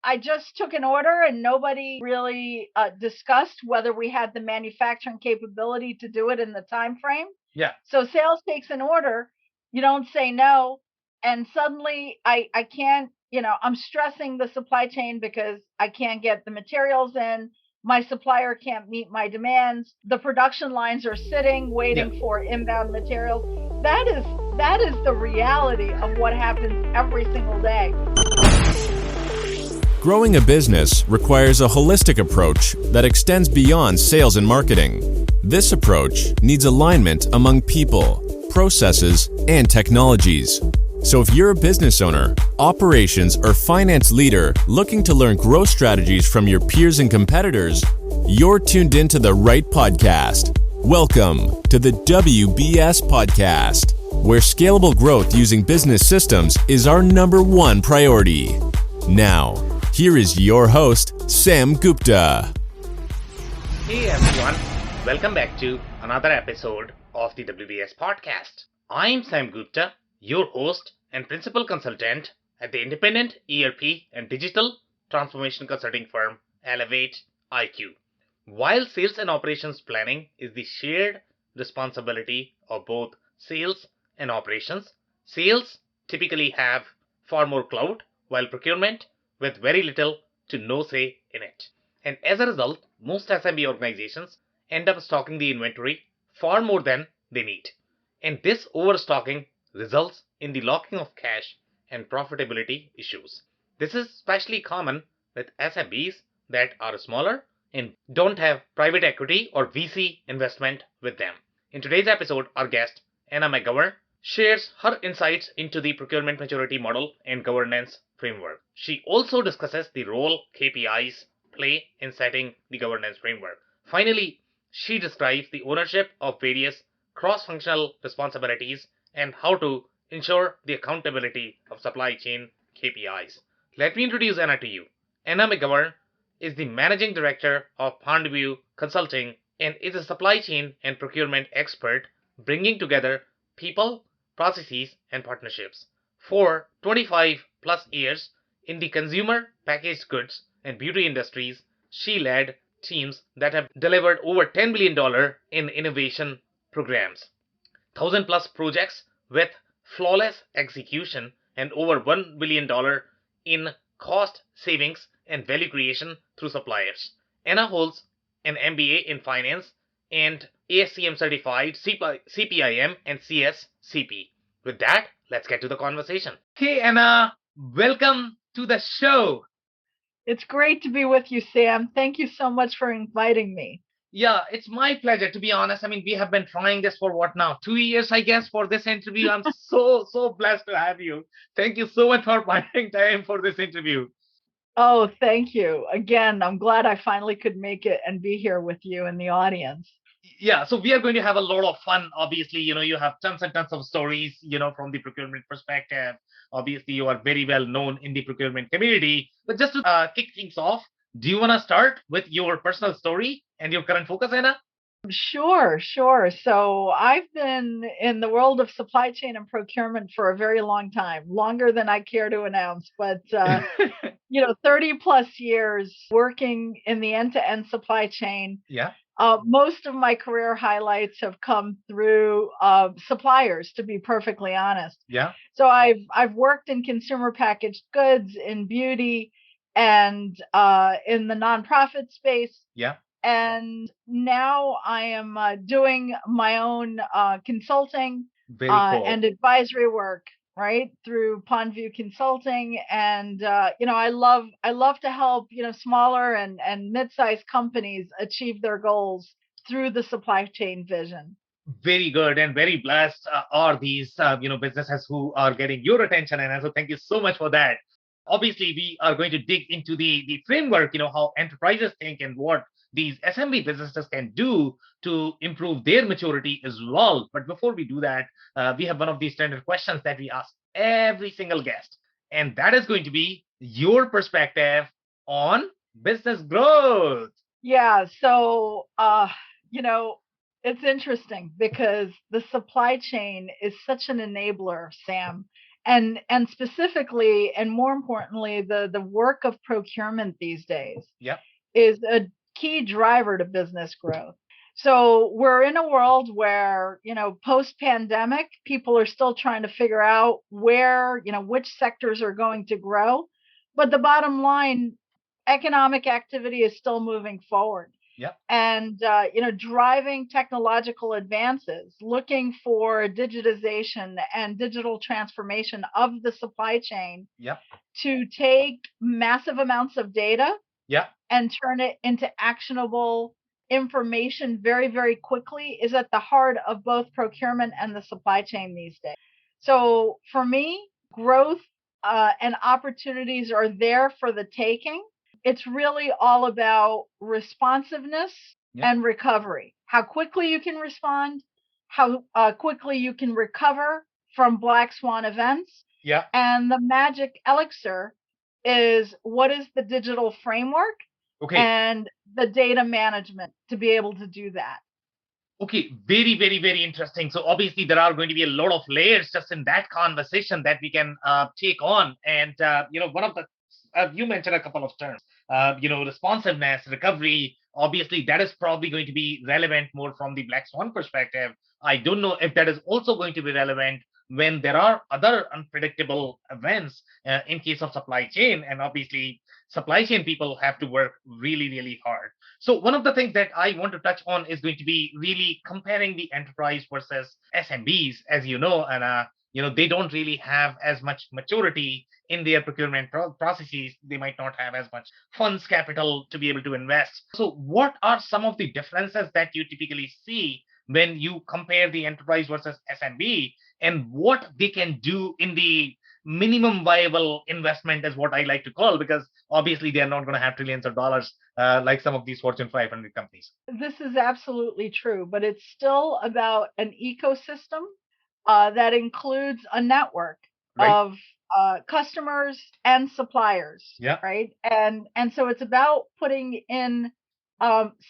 I just took an order and nobody really discussed whether we had the manufacturing capability to do it in the time frame. Yeah. So sales takes an order, you don't say no, and suddenly I can't, I'm stressing the supply chain because I can't get the materials in. My supplier can't meet my demands. The production lines are sitting Yeah. waiting for inbound materials. That is the reality of what happens every single day. Growing a business requires a holistic approach that extends beyond sales and marketing. This approach needs alignment among people, processes, and technologies. So if you're a business owner, operations, or finance leader looking to learn growth strategies from your peers and competitors, you're tuned into the right podcast. Welcome to the WBS Podcast, where scalable growth using business systems is our number one priority. Now, here is your host, Sam Gupta. Hey everyone, welcome back to another episode of the WBS Podcast. I'm Sam Gupta, your host and principal consultant at the independent ERP and digital transformation consulting firm Elevate IQ. While sales and operations planning is the shared responsibility of both sales and operations, sales typically have far more clout, while procurement with very little to no say in it. And as a result, most SMB organizations end up stocking the inventory far more than they need. And this overstocking results in the locking of cash and profitability issues. This is especially common with SMBs that are smaller and don't have private equity or VC investment with them. In today's episode, our guest, Anna McGovern, shares her insights into the procurement maturity model and governance framework. She also discusses the role KPIs play in setting the governance framework. Finally, she describes the ownership of various cross-functional responsibilities and how to ensure the accountability of supply chain KPIs. Let me introduce Anna to you. Anna McGovern is the managing director of Pondview Consulting and is a supply chain and procurement expert bringing together people, processes, and partnerships. For 25 plus years in the consumer packaged goods and beauty industries, she led teams that have delivered over $10 billion in innovation programs, 1,000 plus projects with flawless execution, and over $1 billion in cost savings and value creation through suppliers. Anna holds an MBA in finance and ASCM certified CPIM and CSCP. With that, let's get to the conversation. Hey Anna, welcome to the show. It's great to be with you, Sam. Thank you so much for inviting me. Yeah, it's my pleasure, to be honest. I mean, we have been trying this for what now? 2 years, I guess, for this interview. I'm so blessed to have you. Thank you so much for finding time for this interview. Oh, thank you. Again, I'm glad I finally could make it and be here with you in the audience. Yeah, so we are going to have a lot of fun. Obviously, you have tons and tons of stories, from the procurement perspective. Obviously, you are very well known in the procurement community. But just to kick things off, do you want to start with your personal story and your current focus, Anna? Sure, sure. So I've been in the world of supply chain and procurement for a very long time, longer than I care to announce, but 30 plus years working in the end-to-end supply chain. Yeah. Most of my career highlights have come through suppliers, to be perfectly honest. Yeah. So I've worked in consumer packaged goods, in beauty, and in the nonprofit space. Yeah. And now I am doing my own consulting Very cool. and advisory work, right, through Pondview Consulting. And I love to help smaller and mid-sized companies achieve their goals through the supply chain vision. Very good and very blessed are these businesses who are getting your attention, and so thank you so much for that. Obviously, we are going to dig into the framework, how enterprises think and what these SMB businesses can do to improve their maturity as well. But before we do that, we have one of these standard questions that we ask every single guest, and that is going to be your perspective on business growth. Yeah, so it's interesting because the supply chain is such an enabler, Sam. and specifically, and more importantly, the work of procurement these days Yep. is a key driver to business growth. So we're in a world where, post pandemic, people are still trying to figure out where, which sectors are going to grow. But the bottom line, economic activity is still moving forward. Yep. And, driving technological advances, looking for digitization and digital transformation of the supply chain. Yep. To take massive amounts of data. Yep. And turn it into actionable information very, very quickly is at the heart of both procurement and the supply chain these days. So for me, growth and opportunities are there for the taking. It's really all about responsiveness and recovery. How quickly you can respond, how quickly you can recover from black swan events. Yeah. And the magic elixir is, what is the digital framework and the data management to be able to do that. Okay, very, very, very interesting. So obviously there are going to be a lot of layers just in that conversation that we can take on. And, one of the, you mentioned a couple of terms, responsiveness, recovery. Obviously, that is probably going to be relevant more from the Black Swan perspective. I don't know if that is also going to be relevant when there are other unpredictable events in case of supply chain. And obviously, supply chain people have to work really, really hard. So one of the things that I want to touch on is going to be really comparing the enterprise versus SMBs, as you know, and they don't really have as much maturity in their procurement processes. They might not have as much funds capital to be able to invest. So what are some of the differences that you typically see when you compare the enterprise versus SMB, and what they can do in the minimum viable investment is what I like to call, because obviously they're not going to have trillions of dollars like some of these Fortune 500 companies. This is absolutely true, but it's still about an ecosystem that includes a network of customers and suppliers, right? And so it's about putting in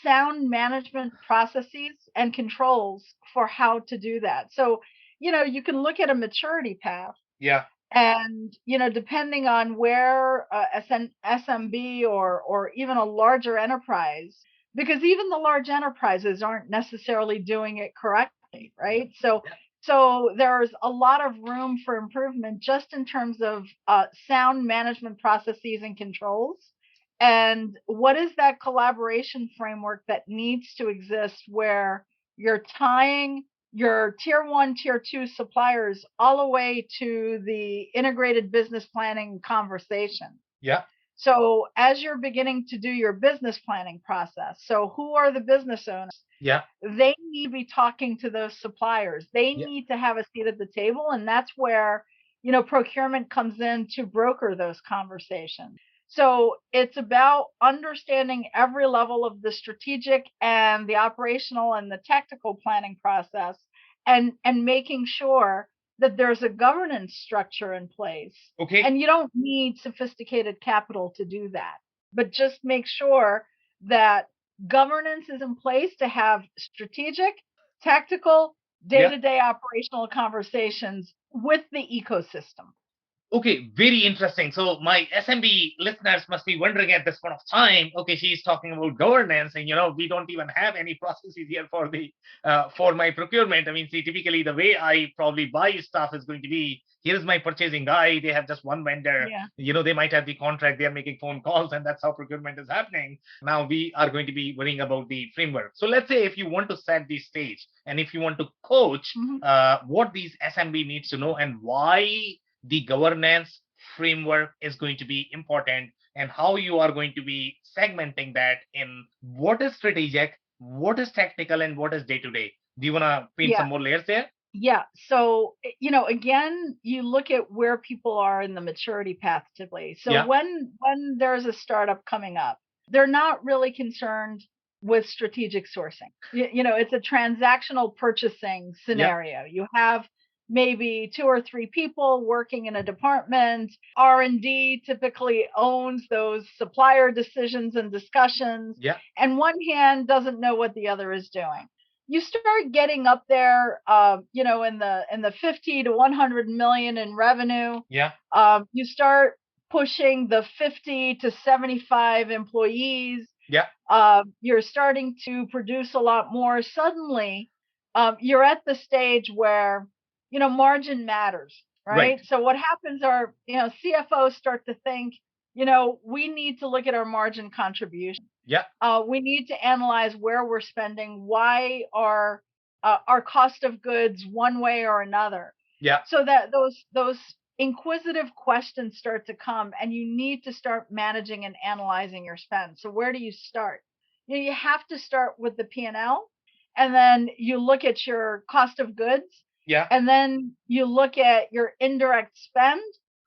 sound management processes and controls for how to do that. So, you can look at a maturity path. Yeah. And, depending on where SMB or even a larger enterprise, because even the large enterprises aren't necessarily doing it correctly, right? So there's a lot of room for improvement just in terms of sound management processes and controls. And what is that collaboration framework that needs to exist where you're tying your tier 1, tier 2 suppliers all the way to the integrated business planning conversation? Yeah. So as you're beginning to do your business planning process, so who are the business owners? Yeah. They need to be talking to those suppliers. They need to have a seat at the table. And that's where, procurement comes in to broker those conversations. So it's about understanding every level of the strategic and the operational and the technical planning process, and making sure that there's a governance structure in place. Okay. And you don't need sophisticated capital to do that, but just make sure that governance is in place to have strategic, tactical, day-to-day operational conversations with the ecosystem. Okay, very interesting. So my SMB listeners must be wondering at this point of time, okay, she's talking about governance, and we don't even have any processes here for my procurement. I mean, see, typically the way I probably buy stuff is going to be, here's my purchasing guy. They have just one vendor. Yeah. They might have the contract. They're making phone calls, and that's how procurement is happening. Now we are going to be worrying about the framework. So let's say if you want to set the stage and if you want to coach what these SMB needs to know and why the governance framework is going to be important, and how you are going to be segmenting that in what is strategic, what is tactical, and what is day-to-day. Do you want to paint some more layers there? Yeah. So, again, you look at where people are in the maturity path typically. So when there's a startup coming up, they're not really concerned with strategic sourcing. It's a transactional purchasing scenario. You have maybe 2 or 3 people working in a department. R&D typically owns those supplier decisions and discussions. And one hand doesn't know what the other is doing. you start getting up there, in the 50 to 100 million in revenue. Yeah. You start pushing the 50 to 75 employees. Yeah. You're starting to produce a lot more. Suddenly, you're at the stage where, margin matters, right? Right. So what happens are, CFOs start to think, we need to look at our margin contribution. Yeah. We need to analyze where we're spending, why are our cost of goods one way or another. Yeah. So that those inquisitive questions start to come, and you need to start managing and analyzing your spend. So where do you start? You have to start with the P&L, and then you look at your cost of goods. Yeah. And then you look at your indirect spend.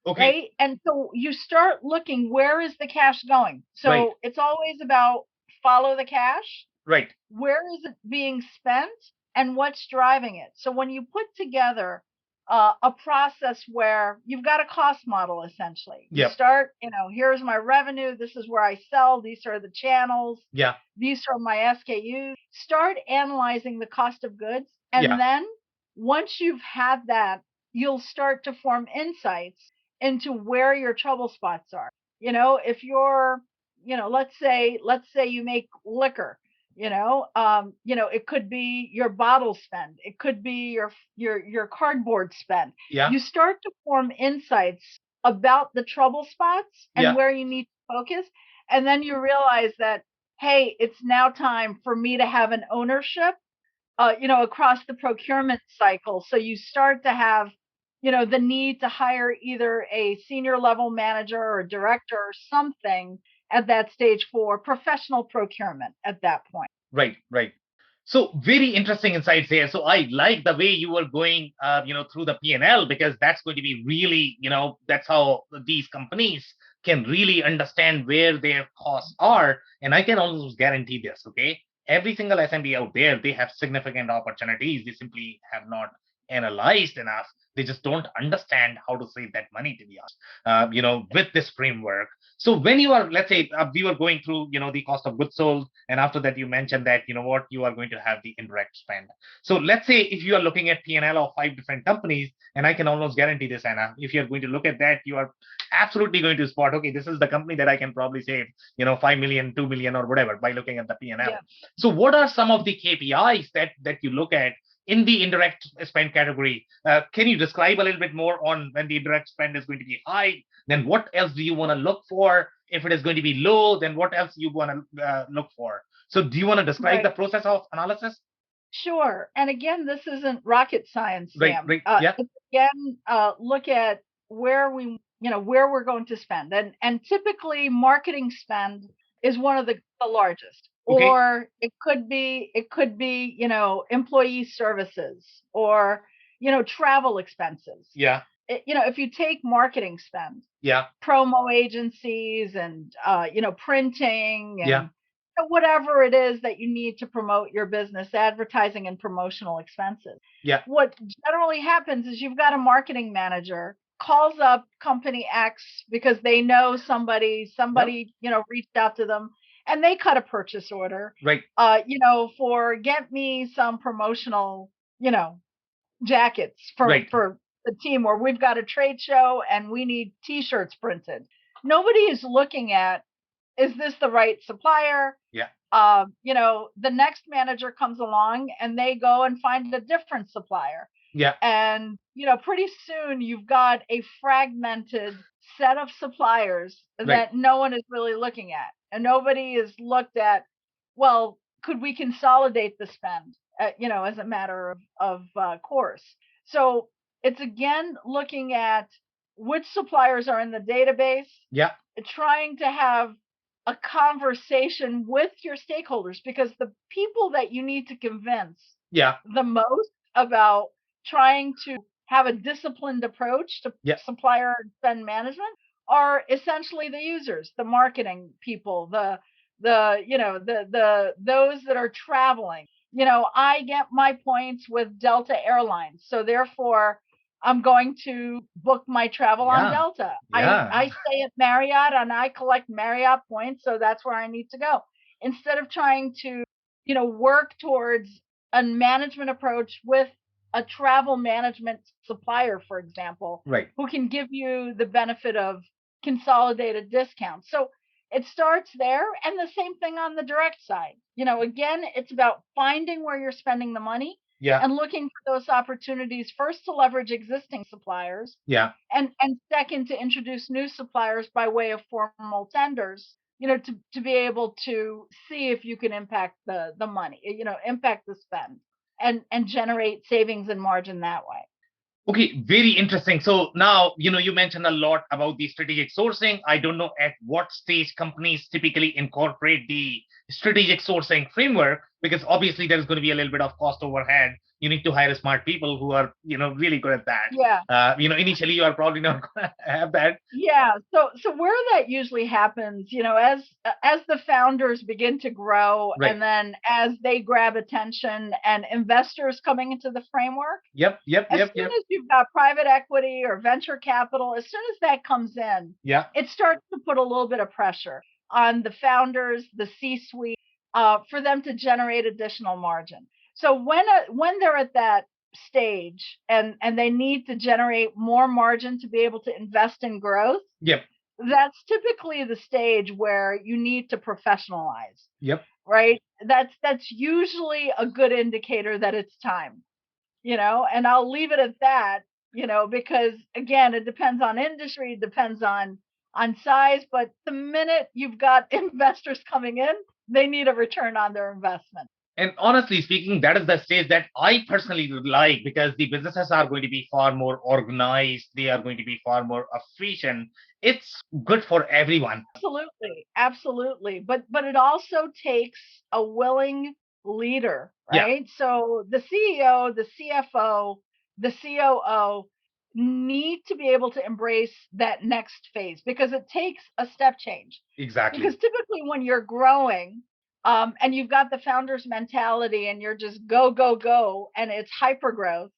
Okay. Right. And so you start looking, where is the cash going? So right. It's always about follow the cash. Right. Where is it being spent and what's driving it? So when you put together a process where you've got a cost model, essentially, you start, here's my revenue. This is where I sell. These are the channels. Yeah. These are my SKUs. Start analyzing the cost of goods. And then once you've had that, you'll start to form insights into where your trouble spots are. If you're, let's say you make liquor, it could be your bottle spend. It could be your cardboard spend. Yeah. You start to form insights about the trouble spots and where you need to focus. And then you realize that, hey, it's now time for me to have an ownership, across the procurement cycle. So you start to have, the need to hire either a senior level manager or a director or something at that stage for professional procurement at that point. Right, right. So very interesting insights here. So I like the way you were going, through the P&L, because that's going to be really, that's how these companies can really understand where their costs are. And I can almost guarantee this, okay? Every single SMB out there, they have significant opportunities. They simply have not analyzed enough. They just don't understand how to save that money, to be honest, with this framework. So when you are, let's say, we were going through, the cost of goods sold, and after that, you mentioned that, you are going to have the indirect spend. So let's say if you are looking at P&L of 5 different companies, and I can almost guarantee this, Anna, if you're going to look at that, you are absolutely going to spot, okay, this is the company that I can probably save, 5 million, 2 million, or whatever by looking at the P&L. Yeah. So what are some of the KPIs that you look at in the indirect spend category? Can you describe a little bit more on when the indirect spend is going to be high? Then what else do you want to look for? If it is going to be low, then what else you want to look for? So do you want to describe the process of analysis? Sure. And again, this isn't rocket science, Sam. Right. Again, look at where we're going to spend. And typically marketing spend is one of the largest. Okay. Or it could be, employee services or, travel expenses. Yeah. If you take marketing spend, promo agencies and, printing and whatever it is that you need to promote your business, advertising and promotional expenses. Yeah. What generally happens is you've got a marketing manager calls up company X because they know somebody, reached out to them. And they cut a purchase order, right? For get me some promotional, jackets for the team, or we've got a trade show and we need T-shirts printed. Nobody is looking at, is this the right supplier? Yeah. The next manager comes along and they go and find a different supplier. Yeah. And, pretty soon you've got a fragmented set of suppliers that no one is really looking at. And nobody is looked at, well, could we consolidate the spend, as a matter of course. So it's again looking at which suppliers are in the database. Yeah. Trying to have a conversation with your stakeholders, because the people that you need to convince the most about trying to have a disciplined approach to supplier and spend management are essentially the users, the marketing people, the those that are traveling. I get my points with Delta Airlines, so therefore I'm going to book my travel on Delta. I stay at Marriott and I collect Marriott points, so that's where I need to go. Instead of trying to, work towards a management approach with a travel management supplier, for example, Right. who can give you the benefit of consolidated discounts. So it starts there, and the same thing on the direct side. Again, it's about finding where you're spending the money Yeah. and looking for those opportunities first to leverage existing suppliers, Yeah. and second to introduce new suppliers by way of formal tenders, to be able to see if you can impact the money, impact the spend, and generate savings and margin that way. Okay, very interesting. So now, you mentioned a lot about the strategic sourcing. I don't know at what stage companies typically incorporate the strategic sourcing framework, because obviously there's going to be a little bit of cost overhead. You need to hire smart people who are, really good at that. Yeah. Initially you are probably not going to have that. Yeah. So where that usually happens, as the founders begin to grow, Right. and then as they grab attention and investors coming into the framework, Yep. as soon as you've got private equity or venture capital, as soon as that comes in, Yeah. it starts to put a little bit of pressure on the founders, the C-suite, for them to generate additional margin. So when they're at that stage and they need to generate more margin to be able to invest in growth, Yep. that's typically the stage where you need to professionalize. Yep. Right? That's usually a good indicator that it's time. And I'll leave it at that, because again, it depends on industry, it depends on size, but the minute you've got investors coming in, they need a return on their investment. And honestly speaking, that is the stage that I personally would like, because the businesses are going to be far more organized. They are going to be far more efficient. It's good for everyone. Absolutely. But it also takes a willing leader, right? Yeah. So the CEO, the CFO, the COO need to be able to embrace that next phase, because it takes a step change. Exactly. Because typically when you're growing, and you've got the founder's mentality and you're just go, go, go, and it's hyper growth,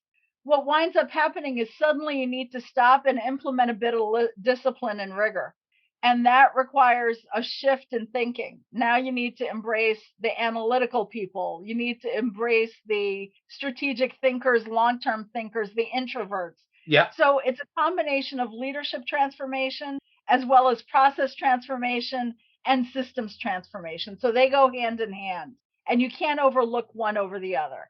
what winds up happening is suddenly you need to stop and implement a bit of discipline and rigor. And that requires a shift in thinking. Now you need to embrace the analytical people. You need to embrace the strategic thinkers, long-term thinkers, the introverts. Yeah. So it's a combination of leadership transformation as well as process transformation and systems transformation. So they go hand in hand, and you can't overlook one over the other.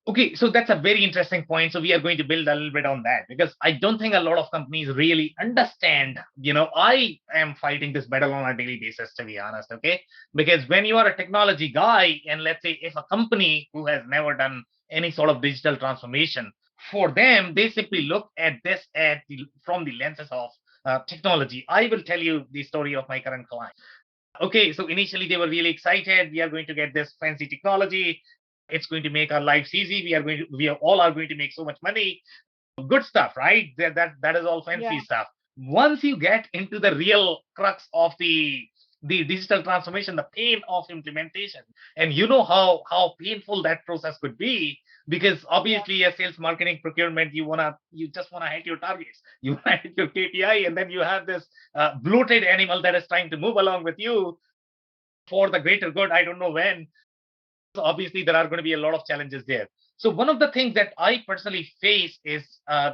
Okay, so that's a very interesting point. So we are going to build a little bit on that, because I don't think a lot of companies really understand. I am fighting this battle on a daily basis, to be honest. Okay, because when you are a technology guy, and let's say if a company who has never done any sort of digital transformation, for them, they simply look at this from the lenses of technology. I will tell you the story of my current client. Okay, so initially they were really excited. We are going to get this fancy technology. It's going to make our lives easy. We all are going to make so much money. Good stuff, right? That is all fancy stuff. Once you get into the real crux of the digital transformation, the pain of implementation, and you know how painful that process could be, because obviously as sales, marketing, procurement, you just wanna hit your targets, you wanna hit your KPI, and then you have this bloated animal that is trying to move along with you for the greater good. I don't know when. So obviously there are going to be a lot of challenges there. So one of the things that I personally face is,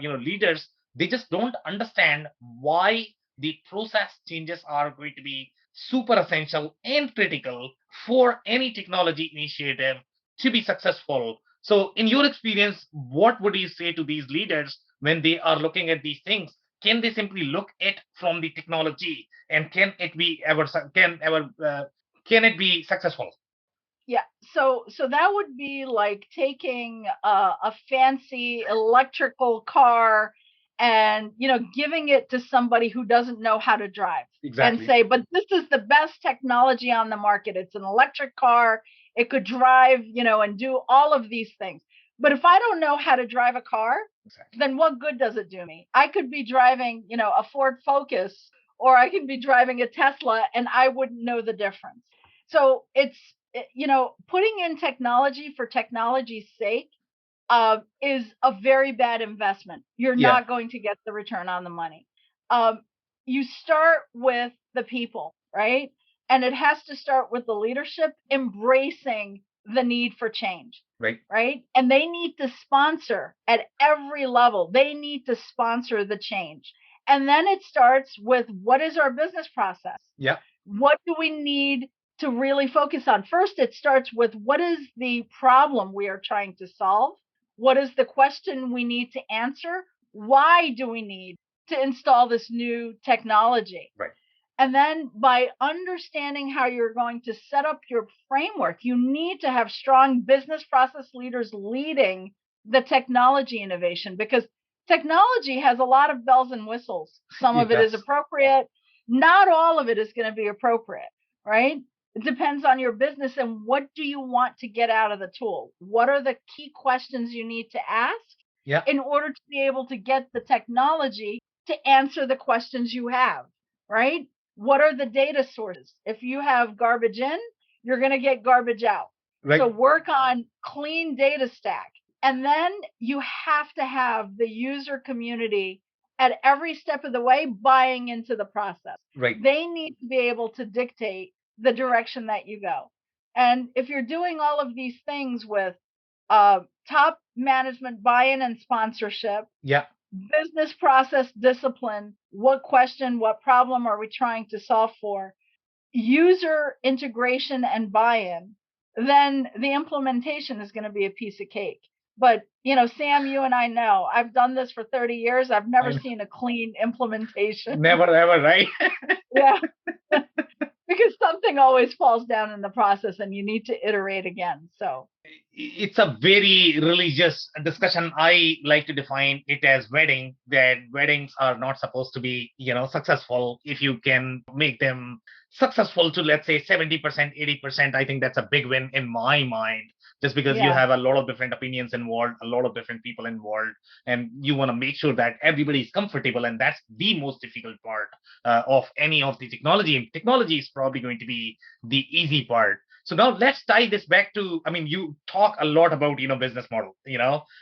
leaders, they just don't understand why the process changes are going to be super essential and critical for any technology initiative to be successful. So in your experience, what would you say to these leaders when they are looking at these things? Can they simply look at from the technology, and can it be successful? Yeah. So that would be like taking a fancy electrical car and, giving it to somebody who doesn't know how to drive. Exactly. And say, but this is the best technology on the market. It's an electric car. It could drive, and do all of these things. But if I don't know how to drive a car, exactly, then what good does it do me? I could be driving, a Ford Focus, or I could be driving a Tesla, and I wouldn't know the difference. So it's, putting in technology for technology's sake is a very bad investment. You're not going to get the return on the money. You start with the people, right? And it has to start with the leadership embracing the need for change. Right. Right. And they need to sponsor at every level. They need to sponsor the change. And then it starts with, what is our business process? Yeah. What do we need to really focus on? First, it starts with, what is the problem we are trying to solve? What is the question we need to answer? Why do we need to install this new technology? Right. And then by understanding how you're going to set up your framework, you need to have strong business process leaders leading the technology innovation, because technology has a lot of bells and whistles. Some of it is appropriate. Not all of it is going to be appropriate, right? It depends on your business and what do you want to get out of the tool? What are the key questions you need to ask in order to be able to get the technology to answer the questions you have, right? What are the data sources? If you have garbage in, you're going to get garbage out. Right. So work on clean data stack. And then you have to have the user community at every step of the way buying into the process. Right. They need to be able to dictate the direction that you go. And if you're doing all of these things with top management buy-in and sponsorship, business process discipline, what question, what problem are we trying to solve for, user integration and buy-in, then the implementation is going to be a piece of cake. But, Sam, you and I know, I've done this for 30 years. I've never seen a clean implementation. Never, ever, right? Yeah. Because something always falls down in the process and you need to iterate again. So it's a very religious discussion. I like to define it as wedding, that weddings are not supposed to be, successful if you can make them successful to, let's say, 70%, 80%. I think that's a big win in my mind, just because you have a lot of different opinions involved, a lot of different people involved, and you want to make sure that everybody is comfortable. And that's the most difficult part of any of the technology. Technology is probably going to be the easy part. So now let's tie this back to, you talk a lot about, business model,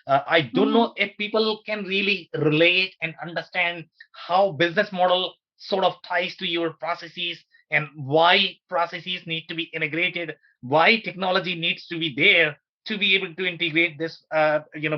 I don't know if people can really relate and understand how business model sort of ties to your processes and why processes need to be integrated, why technology needs to be there to be able to integrate this,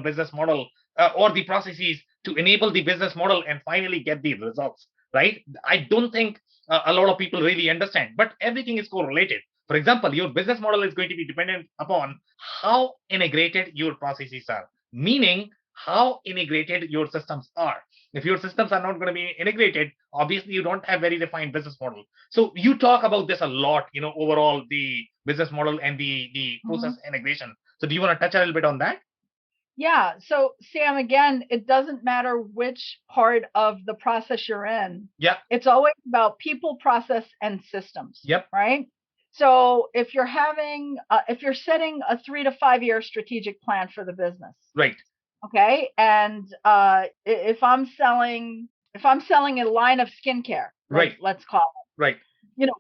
business model or the processes to enable the business model and finally get the results, right? I don't think a lot of people really understand, but everything is correlated. For example, your business model is going to be dependent upon how integrated your processes are, meaning how integrated your systems are. If your systems are not going to be integrated, obviously you don't have very defined business model. So you talk about this a lot, overall the business model and the process integration. So do you want to touch a little bit on that? Yeah. So Sam, again, it doesn't matter which part of the process you're in. Yeah. It's always about people, process, and systems. Yep. Right. So if you're setting a 3 to 5 year strategic plan for the business. Right. Okay. And if I'm selling a line of skincare, right, let's call it. Right.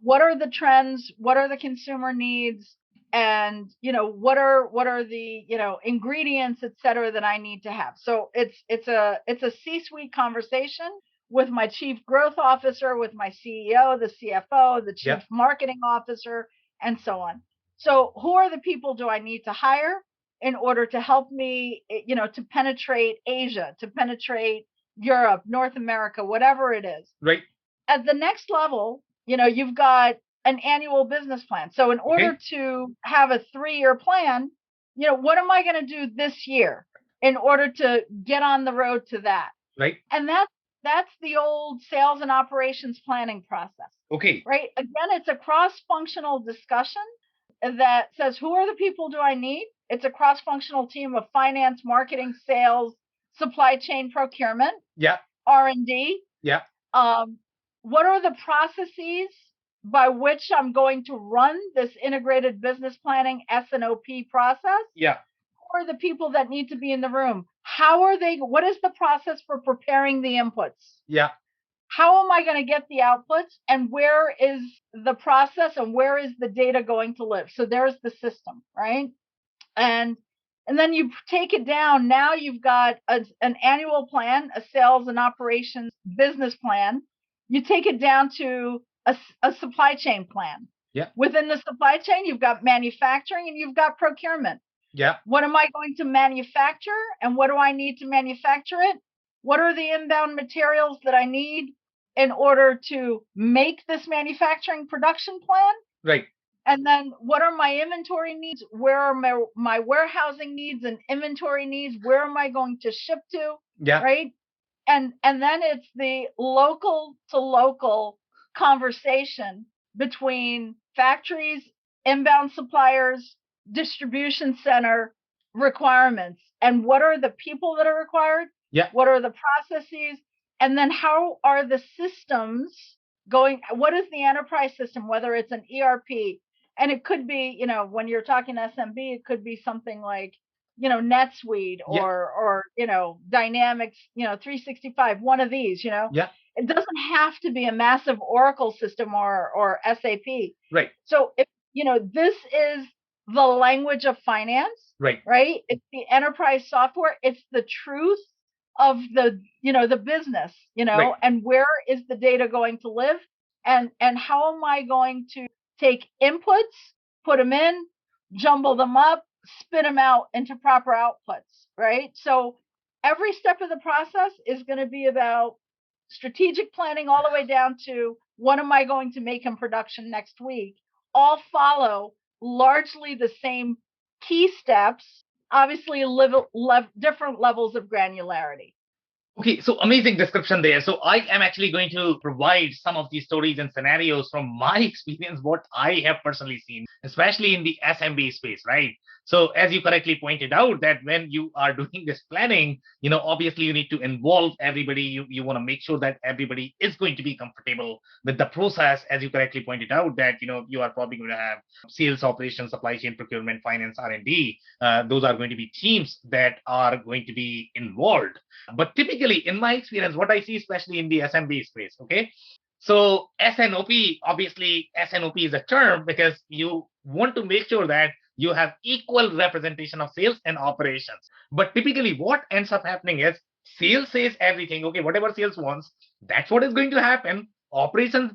What are the trends? What are the consumer needs? And, what are the, ingredients, et cetera, that I need to have? So it's a C-suite conversation with my chief growth officer, with my CEO, the CFO, the chief marketing officer, and so on. So who are the people do I need to hire in order to help me, to penetrate Asia, to penetrate Europe, North America, whatever it is. Right. At the next level, you've got an annual business plan. So in order to have a 3-year plan, what am I going to do this year in order to get on the road to that? Right. And that's the old sales and operations planning process. Okay. Right. Again, it's a cross-functional discussion that says, who are the people do I need? It's a cross-functional team of finance, marketing, sales, supply chain, procurement, R&D. Yeah. What are the processes by which I'm going to run this integrated business planning S&OP process? Yeah. Who are the people that need to be in the room? What is the process for preparing the inputs? Yeah. How am I going to get the outputs? And where is the process and where is the data going to live? So there's the system, right? And then you take it down. Now you've got an annual plan, a sales and operations business plan. You take it down to a supply chain plan. Yeah. Within the supply chain, you've got manufacturing and you've got procurement. Yeah. What am I going to manufacture and what do I need to manufacture it? What are the inbound materials that I need in order to make this manufacturing production plan? Right. And then what are my inventory needs? Where are my warehousing needs and inventory needs? Where am I going to ship to? Yeah. Right. And then it's the local to local conversation between factories, inbound suppliers, distribution center requirements. And what are the people that are required? Yeah. What are the processes? And then how are the systems going? What is the enterprise system, whether it's an ERP? And it could be, when you're talking SMB, it could be something like, NetSuite or Dynamics, 365, one of these, Yeah. It doesn't have to be a massive Oracle system or SAP. Right. So if, this is the language of finance, right? It's the enterprise software. It's the truth of the, the business, Right. and where is the data going to live? And how am I going to take inputs, put them in, jumble them up, spit them out into proper outputs, right? So every step of the process is going to be about strategic planning all the way down to what am I going to make in production next week, all follow largely the same key steps, obviously different levels of granularity. Okay, so amazing description there. So I am actually going to provide some of these stories and scenarios from my experience, what I have personally seen, especially in the SMB space, right? So as you correctly pointed out, that when you are doing this planning, obviously you need to involve everybody. You want to make sure that everybody is going to be comfortable with the process, as you correctly pointed out, that you are probably going to have sales, operations, supply chain, procurement, finance, R&D. Those are going to be teams that are going to be involved. But typically, in my experience, what I see, especially in the SMB space, okay, so SNOP, obviously, SNOP is a term because you want to make sure that you have equal representation of sales and operations. But typically, what ends up happening is sales says everything, okay, whatever sales wants, that's what is going to happen. Operations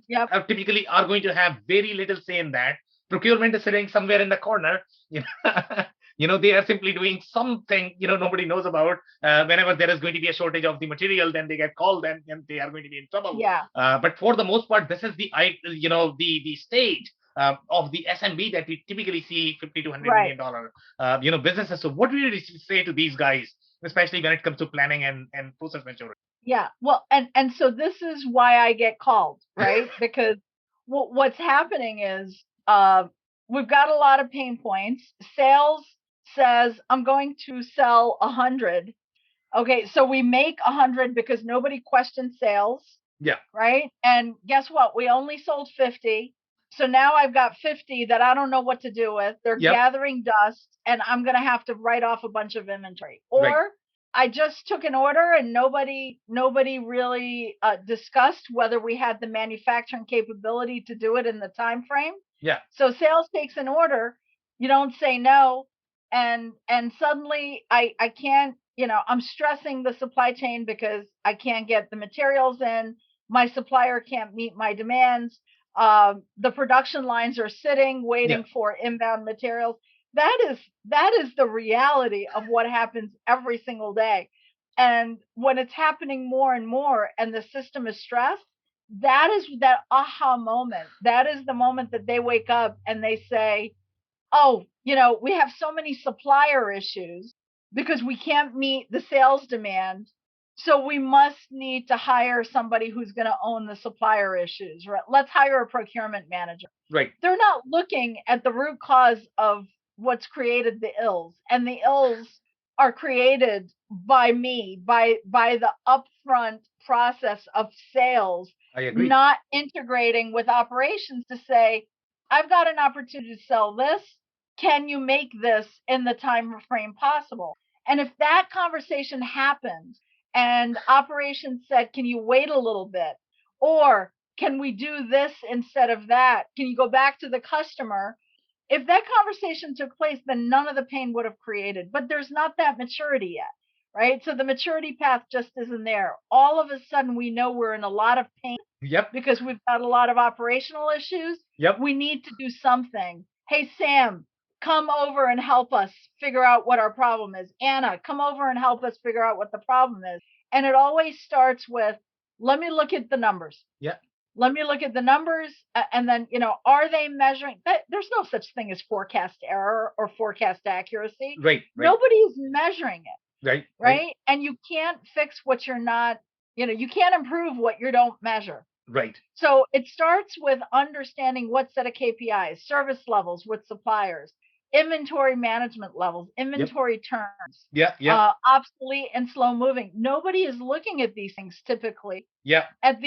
typically are going to have very little say in that. Procurement is sitting somewhere in the corner. They are simply doing something, nobody knows about. Whenever there is going to be a shortage of the material, then they get called and they are going to be in trouble. Yeah. But for the most part, this is the stage of the SMB that we typically see $50 to $100 million businesses. So what do you say to these guys, especially when it comes to planning and process maturity? Yeah. Well, and so this is why I get called, right? Because what's happening is we've got a lot of pain points. Sales says, I'm going to sell 100. Okay, so we make 100 because nobody questioned sales. Yeah. Right? And guess what? We only sold 50. So now I've got 50 that I don't know what to do with. They're gathering dust and I'm going to have to write off a bunch of inventory. Or I just took an order and nobody really discussed whether we had the manufacturing capability to do it in the time frame. Yeah. So sales takes an order, you don't say no, and suddenly I can't, I'm stressing the supply chain because I can't get the materials in. My supplier can't meet my demands. The production lines are sitting, waiting for inbound materials. That is the reality of what happens every single day. And when it's happening more and more and the system is stressed, that is that aha moment. That is the moment that they wake up and they say, oh, we have so many supplier issues because we can't meet the sales demand. So we must need to hire somebody who's going to own the supplier issues. Right? Let's hire a procurement manager. Right. They're not looking at the root cause of what's created the ills. And the ills are created by me, by the upfront process of sales. I agree. Not integrating with operations to say, I've got an opportunity to sell this. Can you make this in the time frame possible? And if that conversation happened and operations said, can you wait a little bit? Or can we do this instead of that? Can you go back to the customer? If that conversation took place, then none of the pain would have created. But there's not that maturity yet, right? So the maturity path just isn't there. All of a sudden, we know we're in a lot of pain Yep. because we've got a lot of operational issues. Yep. We need to do something. Hey, Sam, come over and help us figure out what our problem is. Anna, come over and help us figure out what the problem is. And it always starts with, let me look at the numbers. Yeah. Let me look at the numbers. And then, are they measuring? There's no such thing as forecast error or forecast accuracy. Right. Nobody is measuring it. Right. And you can't fix what you're not, you can't improve what you don't measure. Right. So it starts with understanding what set of KPIs, service levels with suppliers, inventory management levels, inventory turns, obsolete and slow moving. Nobody is looking at these things typically at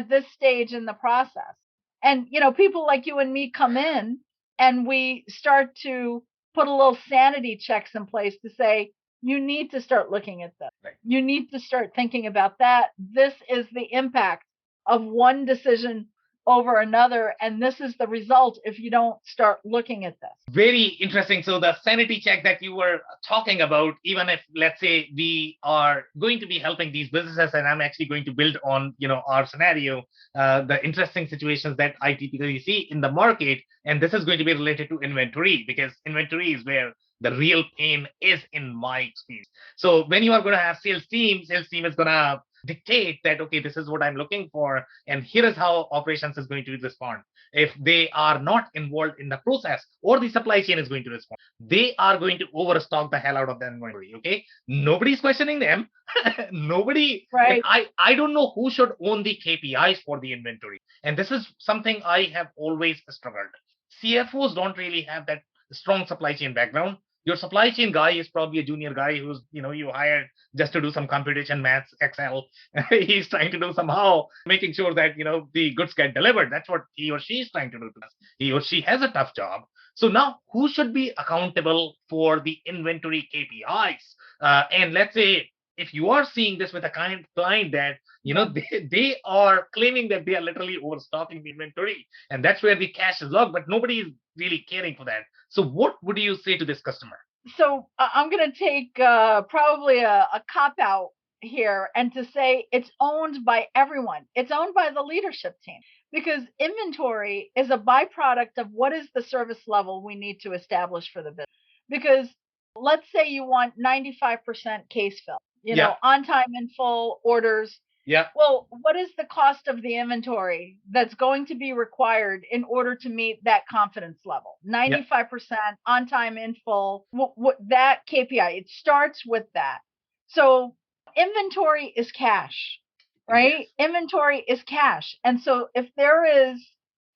this stage in the process. And, people like you and me come in and we start to put a little sanity checks in place to say, you need to start looking at this. Right. You need to start thinking about that. This is the impact of one decision over another, and this is the result if you don't start looking at this. Very interesting. So the sanity check that you were talking about, even if, let's say, we are going to be helping these businesses and I'm actually going to build on, our scenario, the interesting situations that I typically see in the market, and this is going to be related to inventory, because inventory is where the real pain is in my experience. So when you are going to have sales team is going to dictate that, okay, this is what I'm looking for, and here is how operations is going to respond. If they are not involved in the process, or the supply chain is going to respond, they are going to overstock the hell out of the inventory. Okay, nobody's questioning them. Nobody. Right. I don't know who should own the KPIs for the inventory, and this is something I have always struggled. CFOs don't really have that strong supply chain background. Your supply chain guy is probably a junior guy who's, you hired just to do some computation, maths, Excel. He's trying to do somehow making sure that, the goods get delivered. That's what he or she is trying to do to us. He or she has a tough job. So now who should be accountable for the inventory KPIs? And let's say if you are seeing this with a client that, they are claiming that they are literally overstocking the inventory, and that's where the cash is locked, but nobody is really caring for that. So what would you say to this customer? So I'm going to take probably a cop out here and to say it's owned by everyone. It's owned by the leadership team, because inventory is a byproduct of what is the service level we need to establish for the business. Because let's say you want 95% case fill, on time in full orders. Yeah. Well, what is the cost of the inventory that's going to be required in order to meet that confidence level? 95% on time in full, that KPI, it starts with that. So inventory is cash, right? Yes. Inventory is cash. And so if there is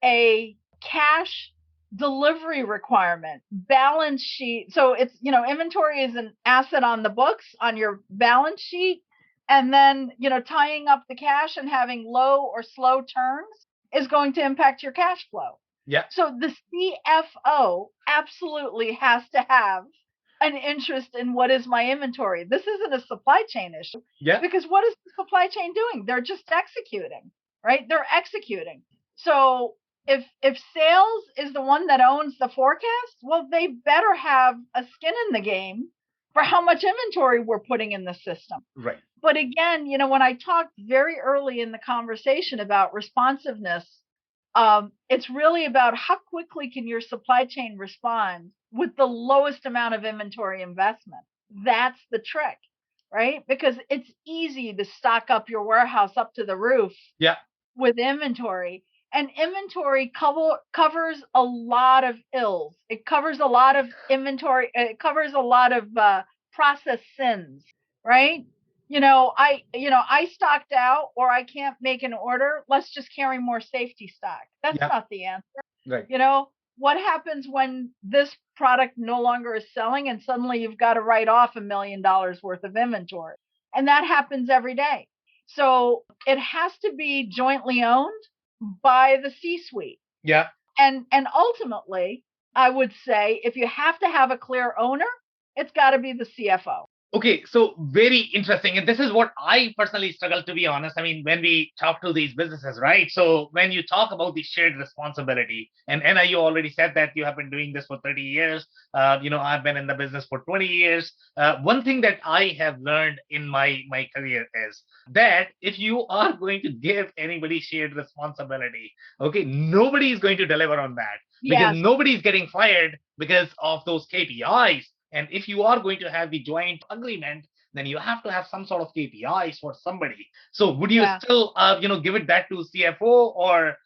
a cash delivery requirement, balance sheet, so it's, inventory is an asset on the books, on your balance sheet. And then, tying up the cash and having low or slow turns is going to impact your cash flow. Yeah. So the CFO absolutely has to have an interest in what is my inventory. This isn't a supply chain issue. Yeah. Because what is the supply chain doing? They're just executing, right? They're executing. So if sales is the one that owns the forecast, well, they better have a skin in the game for how much inventory we're putting in the system. Right. But again, when I talked very early in the conversation about responsiveness, it's really about how quickly can your supply chain respond with the lowest amount of inventory investment. That's the trick, right? Because it's easy to stock up your warehouse up to the roof with inventory. And inventory covers a lot of ills. It covers a lot of inventory. It covers a lot of process sins, right? I stocked out, or I can't make an order. Let's just carry more safety stock. That's not the answer. Right. What happens when this product no longer is selling and suddenly you've got to write off $1 million worth of inventory? And that happens every day. So it has to be jointly owned by the C-suite. Yeah. And ultimately, I would say if you have to have a clear owner, it's got to be the CFO. Okay, so very interesting. And this is what I personally struggle, to be honest. I mean, when we talk to these businesses, right? So when you talk about the shared responsibility, and Anna, you already said that you have been doing this for 30 years. I've been in the business for 20 years. One thing that I have learned in my career is that if you are going to give anybody shared responsibility, okay, nobody is going to deliver on that because Yes. nobody is getting fired because of those KPIs. And if you are going to have the joint agreement, then you have to have some sort of KPIs for somebody. So would you Yeah. still, give it that to CFO, or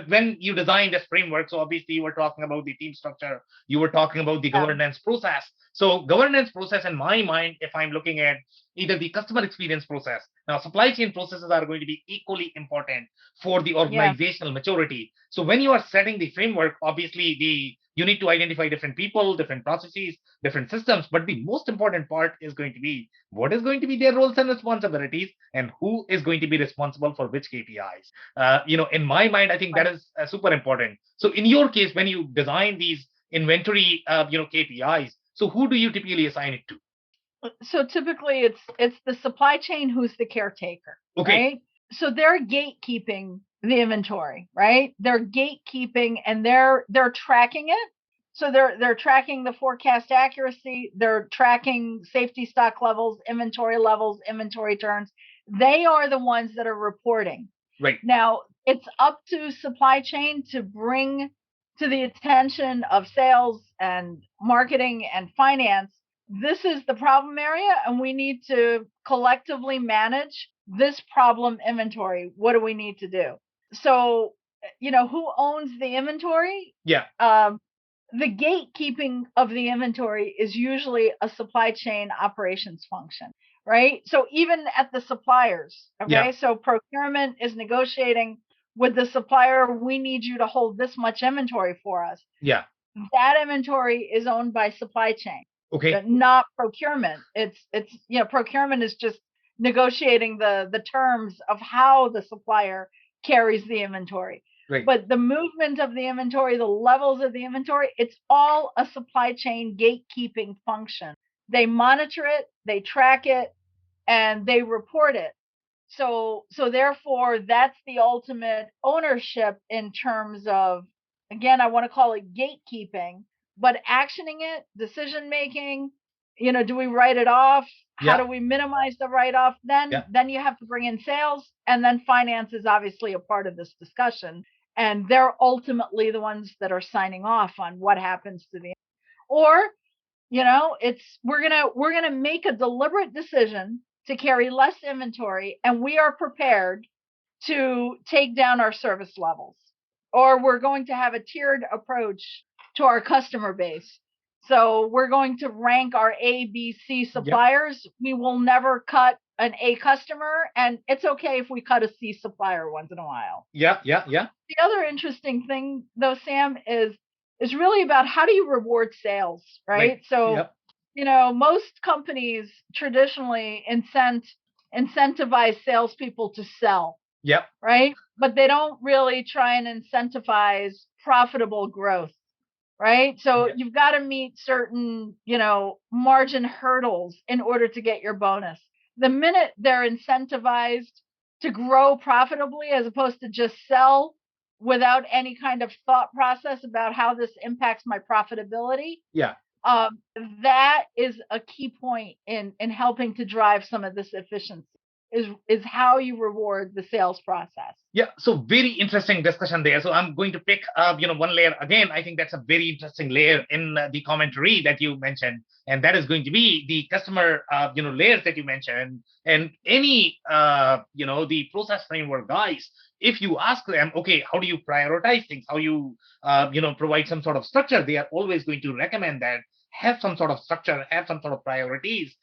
when you design this framework? So obviously you were talking about the team structure, you were talking about the Yeah. governance process. So governance process, in my mind, if I'm looking at either the customer experience process, now supply chain processes are going to be equally important for the Yeah. organizational maturity. So when you are setting the framework, obviously you need to identify different people, different processes, different systems. But the most important part is going to be what is going to be their roles and responsibilities, and who is going to be responsible for which KPIs. In my mind, I think that Right. is super important. So in your case, when you design these inventory, KPIs, so who do you typically assign it to? So typically it's the supply chain who's the caretaker, Okay. right? So they're gatekeeping the inventory, right? They're gatekeeping and they're tracking it. So they're tracking the forecast accuracy, they're tracking safety stock levels, inventory turns. They are the ones that are reporting. Right. Now, it's up to supply chain to bring to the attention of sales and marketing and finance, this is the problem area, and we need to collectively manage this problem inventory. What do we need to do? So, who owns the inventory? Yeah. The gatekeeping of the inventory is usually a supply chain operations function, right? So even at the suppliers, Yeah. okay, so procurement is negotiating with the supplier, we need you to hold this much inventory for us. Yeah. That inventory is owned by supply chain, Okay. not procurement. Procurement is just negotiating the terms of how the supplier carries the inventory. Right. But the movement of the inventory, the levels of the inventory, it's all a supply chain gatekeeping function. They monitor it, they track it, and they report it. So therefore, that's the ultimate ownership in terms of, again, I want to call it gatekeeping, but actioning it, decision making. Do we write it off? How Yeah. do we minimize the write off? Yeah. Then you have to bring in sales, and then finance is obviously a part of this discussion, and they're ultimately the ones that are signing off on what happens to the, or it's we're gonna make a deliberate decision to carry less inventory, and we are prepared to take down our service levels, or we're going to have a tiered approach to our customer base. So we're going to rank our A, B, C Yeah. suppliers. We will never cut an A customer, and it's okay if we cut a C supplier once in a while. Yeah. Yeah. Yeah. The other interesting thing, though, Sam, is really about how do you reward sales, Right. right? So, Yep. most companies traditionally incentivize salespeople to sell, Yep. right? But they don't really try and incentivize profitable growth, right? So Yeah. you've got to meet certain, margin hurdles in order to get your bonus. The minute they're incentivized to grow profitably as opposed to just sell without any kind of thought process about how this impacts my profitability, Yeah. um, that is a key point in helping to drive some of this efficiency. Is how you reward the sales process. Yeah, so very interesting discussion there. So I'm going to pick one layer again. I think that's a very interesting layer in the commentary that you mentioned, and that is going to be the customer, layers that you mentioned, and any, the process framework guys. If you ask them, okay, how do you prioritize things? How you, provide some sort of structure? They are always going to recommend that have some sort of structure, have some sort of priorities.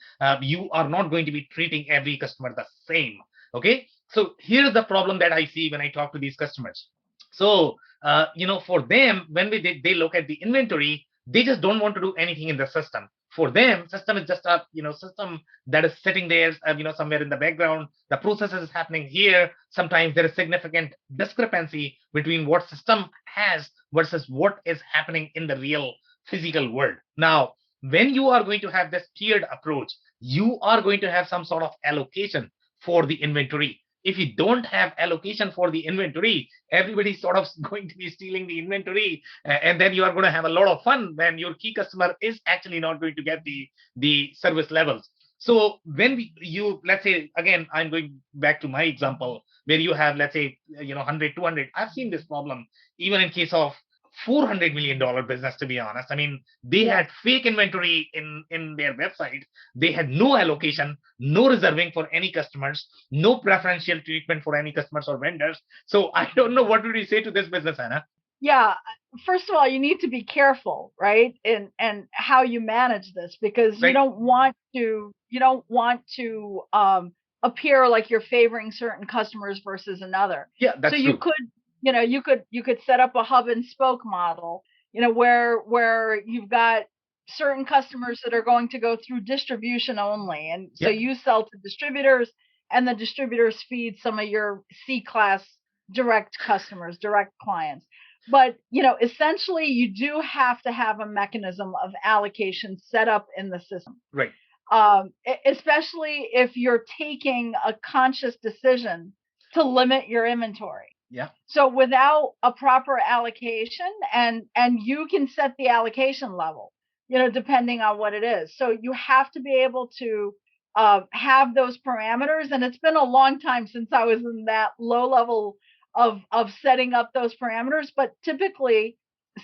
You are not going to be treating every customer the same. Okay, so here's the problem that I see when I talk to these customers. So, for them, when they look at the inventory, they just don't want to do anything in the system. For them, system is just a system that is sitting there, somewhere in the background. The process is happening here. Sometimes there is significant discrepancy between what system has versus what is happening in the real physical world. Now, when you are going to have this tiered approach, you are going to have some sort of allocation for the inventory. If you don't have allocation for the inventory, everybody's sort of going to be stealing the inventory, and then you are going to have a lot of fun when your key customer is actually not going to get the service levels. So when you, let's say, again, I'm going back to my example where you have, let's say, 100, 200. I've seen this problem even in case of $400 million business, to be honest. I mean, they Yeah. had fake inventory in their website. They had no allocation, no reserving for any customers, no preferential treatment for any customers or vendors. So I don't know, what would you say to this business, Anna? Yeah. First of all, you need to be careful, right? And how you manage this, because Right. you don't want to appear like you're favoring certain customers versus another. Yeah, So that's you true. could, you could set up a hub and spoke model, where you've got certain customers that are going to go through distribution only. And so Yeah. you sell to distributors, and the distributors feed some of your C-class direct customers, direct clients. But, essentially you do have to have a mechanism of allocation set up in the system. Right. Especially if you're taking a conscious decision to limit your inventory. Yeah. So without a proper allocation, and you can set the allocation level, depending on what it is. So you have to be able to have those parameters. And it's been a long time since I was in that low level of setting up those parameters. But typically,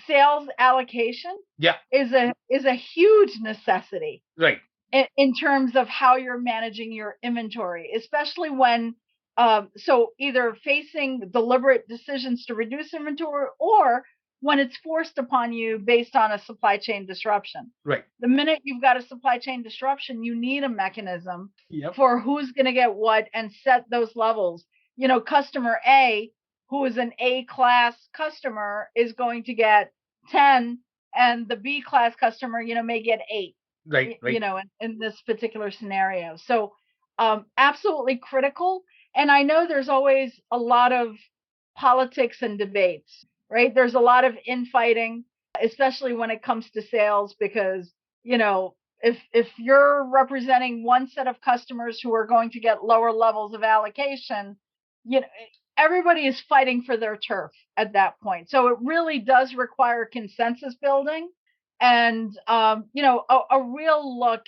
sales allocation Yeah. is a huge necessity Right. in terms of how you're managing your inventory, especially when so either facing deliberate decisions to reduce inventory, or when it's forced upon you based on a supply chain disruption. Right. The minute you've got a supply chain disruption, you need a mechanism Yep. for who's going to get what and set those levels. Customer A, who is an A class customer, is going to get 10, and the B class customer, may get 8. Right. Right. In this particular scenario. So absolutely critical. And I know there's always a lot of politics and debates, right? There's a lot of infighting, especially when it comes to sales, because, if you're representing one set of customers who are going to get lower levels of allocation, everybody is fighting for their turf at that point. So it really does require consensus building, and a real look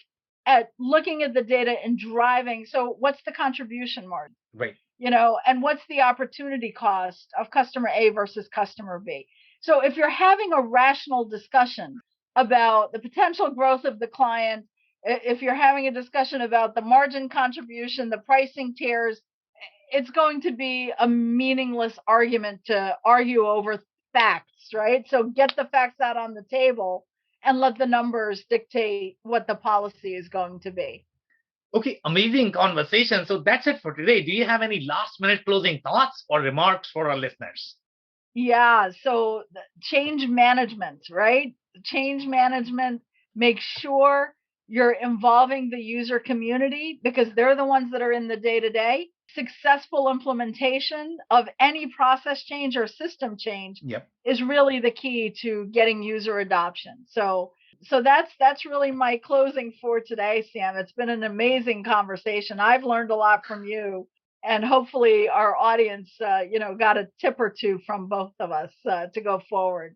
at looking at the data and driving. So what's the contribution margin? Right. And what's the opportunity cost of customer A versus customer B? So if you're having a rational discussion about the potential growth of the client, if you're having a discussion about the margin contribution, the pricing tiers, it's going to be a meaningless argument to argue over facts, right? So get the facts out on the table and let the numbers dictate what the policy is going to be. Okay, amazing conversation. So that's it for today. Do you have any last minute closing thoughts or remarks for our listeners? Yeah, so change management, right? Change management, make sure you're involving the user community, because they're the ones that are in the day-to-day. Successful implementation of any process change or system change Yep. is really the key to getting user adoption. So that's really my closing for today, Sam. It's been an amazing conversation. I've learned a lot from you, and hopefully our audience, got a tip or two from both of us to go forward.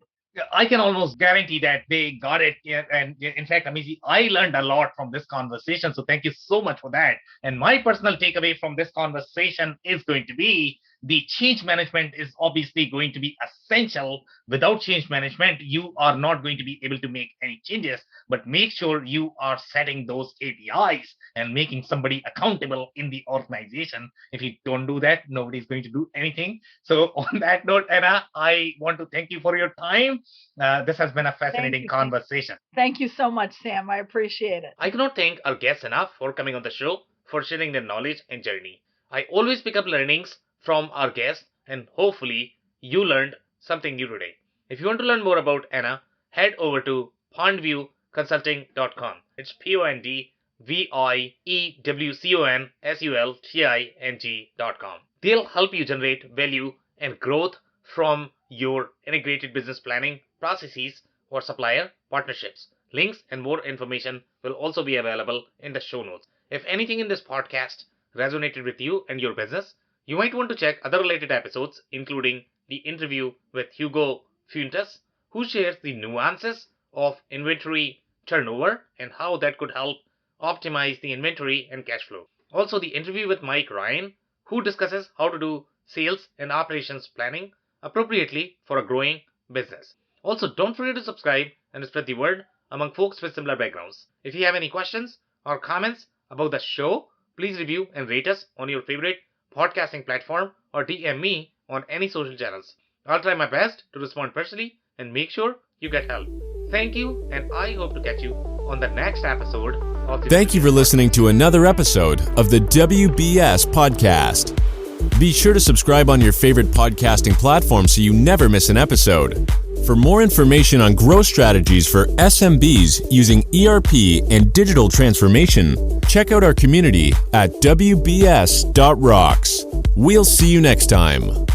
I can almost guarantee that they got it. Yeah, and in fact, Amizi, I learned a lot from this conversation. So thank you so much for that. And my personal takeaway from this conversation is going to be the change management is obviously going to be essential. Without change management, you are not going to be able to make any changes, but make sure you are setting those KPIs and making somebody accountable in the organization. If you don't do that, nobody's going to do anything. So on that note, Anna, I want to thank you for your time. This has been a fascinating conversation. Thank you so much, Sam. I appreciate it. I cannot thank our guests enough for coming on the show, for sharing their knowledge and journey. I always pick up learnings from our guests, and hopefully you learned something new today. If you want to learn more about Anna, head over to pondviewconsulting.com. It's PONDVIEWCONSULTING.com. They'll help you generate value and growth from your integrated business planning processes or supplier partnerships. Links and more information will also be available in the show notes. If anything in this podcast resonated with you and your business, you might want to check other related episodes, including the interview with Hugo Fuentes, who shares the nuances of inventory turnover and how that could help optimize the inventory and cash flow. Also, the interview with Mike Ryan, who discusses how to do sales and operations planning appropriately for a growing business. Also, don't forget to subscribe and spread the word among folks with similar backgrounds. If you have any questions or comments about the show, please review and rate us on your favorite podcasting platform or DM me on any social channels. I'll try my best to respond personally and make sure you get help. Thank you, and I hope to catch you on the next episode of the Thank you for listening to another episode of the WBS Podcast. Be sure to subscribe on your favorite podcasting platform so you never miss an episode. For more information on growth strategies for SMBs using ERP and digital transformation, check out our community at WBS.rocks. We'll see you next time.